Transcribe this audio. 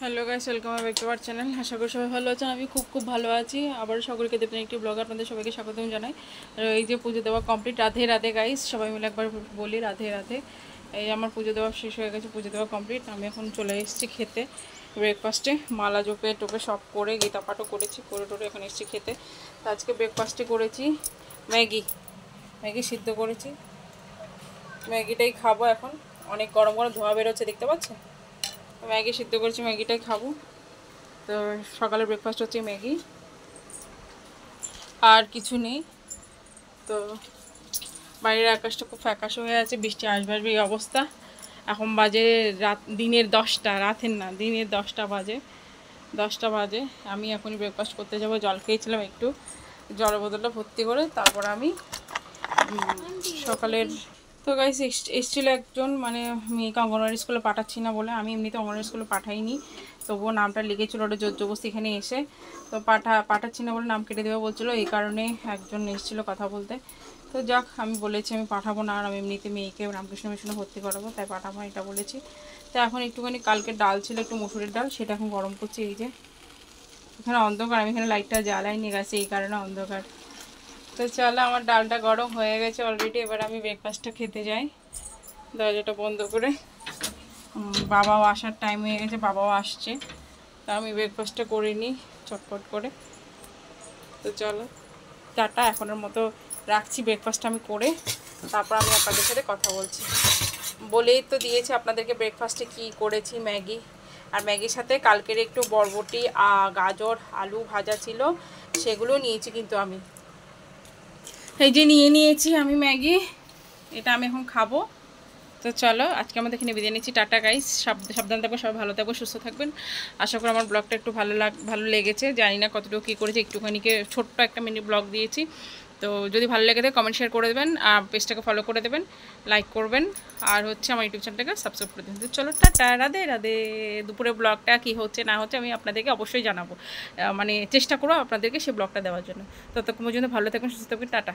Hello guys, welcome back to our channel. আশা করি সবাই ভালো আছেন। আমি খুব ভালো আছি। আবার সকলকে দেবেন একটি ব্লগ, আপনাদের সবাইকে স্বাগতম জানাই। আর এই যে পুজো দেওয়া কমপ্লিট। রাধে রাধে গাইস, সবাই মিলে একবার বলি রাধে রাধে। এই আমার পুজো দেওয়া শেষ হয়ে গেছে, পুজো দেওয়া কমপ্লিট। আমি এখন চলে এসেছি খেতে ব্রেকফাস্টে। মালা জোপে টোপে সব করে গীতা পাঠও করেছি, করে টোরে এখন এসেছি খেতে। তো আজকে ব্রেকফাস্টে করেছি ম্যাগি সিদ্ধ করেছি। ম্যাগিটাই খাবো এখন। অনেক গরম গরম ধোঁয়া বেরোচ্ছে, দেখতে পাচ্ছেন। ম্যাগি সিদ্ধ করেছি, ম্যাগিটাই খাবো। তো সকালের ব্রেকফাস্ট হচ্ছে ম্যাগি, আর কিছু নেই। তো বাইরের আকাশটা খুব ফ্যাকাশে হয়ে আছে, বৃষ্টি আসবে এই অবস্থা। এখন বাজে দিনের 10টা, রাতের না, দিনের 10টা বাজে। আমি এখনই ব্রেকফাস্ট করতে যাব। জল খেয়েছিলাম একটু, জলের বোতলটা ভর্তি করে। তারপর আমি সকালের তো গাইস এসেছিলো একজন, মানে মেয়েকে অঙ্গনওয়াড়ি স্কুলে পাঠাচ্ছি না বলে। আমি এমনিতে অঙ্গনওয়াড়ি স্কুলে পাঠাইনি, তবুও নামটা লিখেছিল ওটা জোর জবরদস্তি এখানে এসে। তো পাঠাচ্ছি না বলে নাম কেটে দেবে বলছিলো, এই কারণে একজন এসেছিলো কথা বলতে। তো যাক, আমি বলেছি আমি পাঠাবো না, আর আমি এমনিতে মেয়েকে রামকৃষ্ণ মিশনে ভর্তি করাবো, তাই পাঠাবো এটা বলেছি। তো এখন একটুখানি কালকে ডাল ছিল, একটু মুসুরের ডাল, সেটা এখন গরম করছি। এই যে এখানে অন্ধকার, আমি এখানে লাইটটা জ্বালাইনি গেছে, এই কারণে অন্ধকার। তো চলো, আমার ডালটা গরম হয়ে গেছে অলরেডি। এবার আমি ব্রেকফাস্টটা খেতে যাই দরজাটা বন্ধ করে। বাবাও আসার টাইম হয়ে গেছে, বাবাও আসছে। তা আমি ব্রেকফাস্টটা করে নিই চটপট করে। তো চলো টাটা, এখনের মতো রাখছি। ব্রেকফাস্ট আমি করে তারপর আমি আপনাদের সাথে কথা বলছি। বলেই তো দিয়েছি আপনাদেরকে ব্রেকফাস্টে কি করেছি, ম্যাগি। আর ম্যাগির সাথে কালকের একটু বরবটি গাজর আলু ভাজা ছিল, সেগুলো নিয়েছি। কিন্তু আমি এই যে নিয়েছি আমি ম্যাগি, এটা আমি এখন খাবো। তো চলো, আজকে আমাদের এখানে বিদায় নিচ্ছি। টাটা গাইস, সাবধান থাকবেন, সবাই ভালো থাকবেন, সুস্থ থাকবেন। আশা করি আমার ব্লগটা একটু ভালো লেগেছে। জানি না কতটুকু কী করেছি, একটুখানিকে ছোট্ট একটা মিনি ব্লগ দিয়েছি। তো যদি ভালো লেগে থাকে কমেন্ট শেয়ার করে দেবেন, আর পেজটাকে ফলো করে দেবেন, লাইক করবেন, আর হচ্ছে আমার ইউটিউব চ্যানেলটাকে সাবস্ক্রাইব করে দেবেন। তো চলো টাটা, রাধে রাধে। দুপুরে ব্লগটা কী হচ্ছে না হচ্ছে আমি আপনাদেরকে অবশ্যই জানাবো, মানে চেষ্টা করবো আপনাদেরকে সেই ব্লগটা দেওয়ার জন্য। ততক্ষণ পর্যন্ত ভালো থাকবেন, সুস্থ থাকবেন, টাটা।